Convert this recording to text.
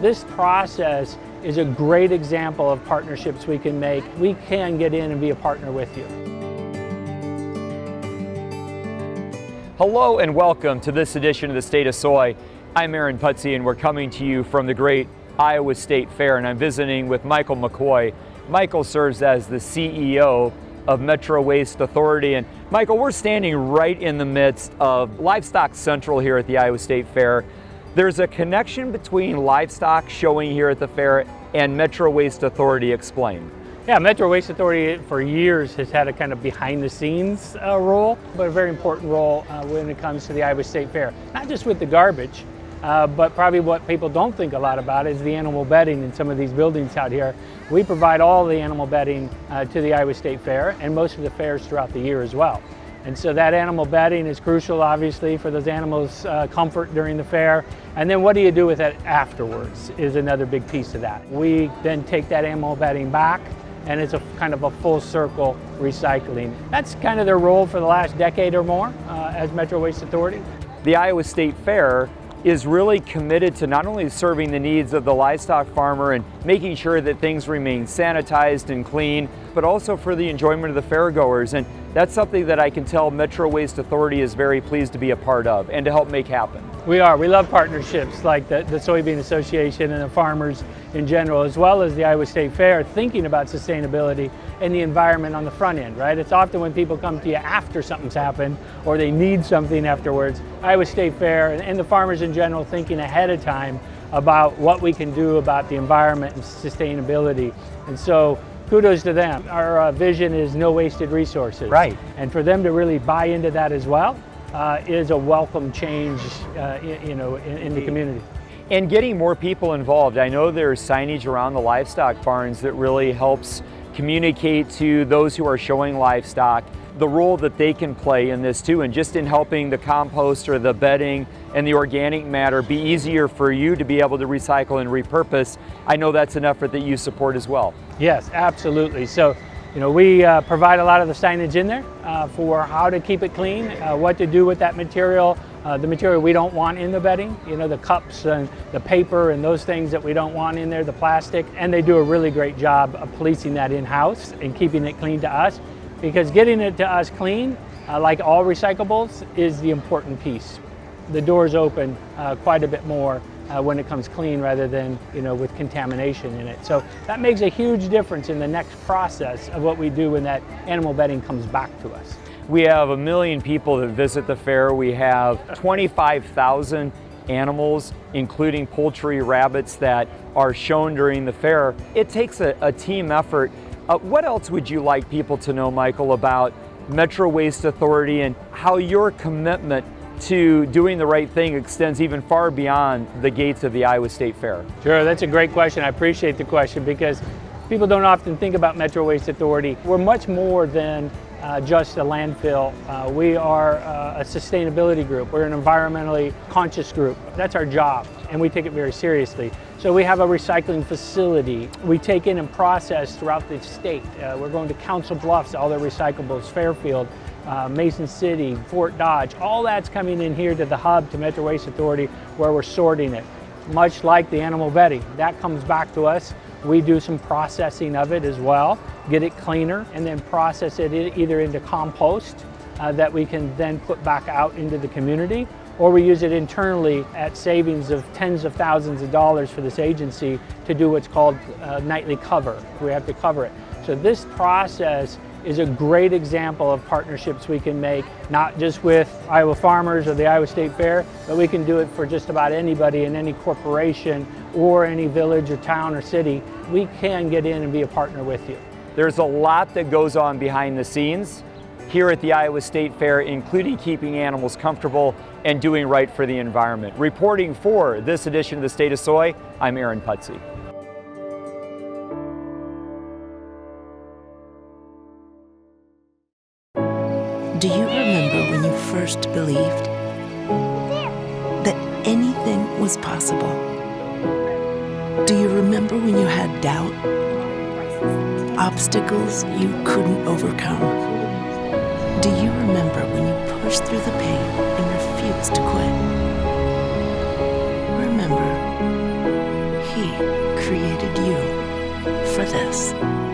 this process is a great example of partnerships we can make. We can get in and be a partner with you. Hello and welcome to this edition of the State of Soy. I'm Aaron Putsey and we're coming to you from the great Iowa State Fair, and I'm visiting with Michael McCoy. Michael serves as the CEO of Metro Waste Authority. And Michael, we're standing right in the midst of Livestock Central here at the Iowa State Fair. There's a connection between livestock showing here at the fair and Metro Waste Authority. Explain. Yeah, Metro Waste Authority for years has had a kind of behind the scenes role, but a very important role when it comes to the Iowa State Fair. Not just with the garbage, but probably what people don't think a lot about is the animal bedding in some of these buildings out here. We provide all the animal bedding to the Iowa State Fair and most of the fairs throughout the year as well. And so that animal bedding is crucial, obviously, for those animals' comfort during the fair. And then what do you do with it afterwards is another big piece of that. We then take that animal bedding back, and it's a kind of a full circle recycling. That's kind of their role for the last decade or more as Metro Waste Authority. The Iowa State Fair is really committed to not only serving the needs of the livestock farmer and making sure that things remain sanitized and clean, but also for the enjoyment of the fairgoers. And that's something that I can tell Metro Waste Authority is very pleased to be a part of and to help make happen. We are. We love partnerships like the Soybean Association and the farmers in general, as well as the Iowa State Fair, thinking about sustainability and the environment on the front end, right? It's often when people come to you after something's happened or they need something afterwards. Iowa State Fair and the farmers in general thinking ahead of time about what we can do about the environment and sustainability. And so kudos to them. Our vision is no wasted resources. Right. And for them to really buy into that as well is a welcome change in the community. And getting more people involved. I know there's signage around the livestock barns that really helps communicate to those who are showing livestock the role that they can play in this too, and just in helping the compost or the bedding and the organic matter be easier for you to be able to recycle and repurpose. I know that's an effort that you support as well. Yes, absolutely. So, we provide a lot of the signage in there for how to keep it clean, what to do with that material, the material we don't want in the bedding, the cups and the paper and those things that we don't want in there, the plastic. And they do a really great job of policing that in-house and keeping it clean to us, because getting it to us clean, like all recyclables, is the important piece. The doors open quite a bit more when it comes clean rather than with contamination in it. So that makes a huge difference in the next process of what we do when that animal bedding comes back to us. We have 1 million people that visit the fair. We have 25,000 animals, including poultry, rabbits, that are shown during the fair. It takes a team effort. What else would you like people to know, Michael, about Metro Waste Authority and how your commitment to doing the right thing extends even far beyond the gates of the Iowa State Fair? Sure, that's a great question. I appreciate the question because people don't often think about Metro Waste Authority. We're much more than just a landfill. We are a sustainability group. We're an environmentally conscious group. That's our job, and we take it very seriously. So we have a recycling facility. We take in and process throughout the state. We're going to Council Bluffs, all their recyclables, Fairfield, Mason City, Fort Dodge, all that's coming in here to the hub, to Metro Waste Authority, where we're sorting it. Much like the animal bedding, that comes back to us. We do some processing of it as well, get it cleaner, and then process it either into compost that we can then put back out into the community, or we use it internally at savings of tens of thousands of dollars for this agency to do what's called nightly cover. We have to cover it. So this process is a great example of partnerships we can make, not just with Iowa farmers or the Iowa State Fair, but we can do it for just about anybody in any corporation or any village or town or city. We can get in and be a partner with you. There's a lot that goes on behind the scenes here at the Iowa State Fair, including keeping animals comfortable and doing right for the environment. Reporting for this edition of the State of Soy, I'm Aaron Putsey. Do you remember when you first believed that anything was possible? Do you remember when you had doubt? Obstacles you couldn't overcome? Do you remember when you pushed through the pain and refused to quit? Remember, created you for this.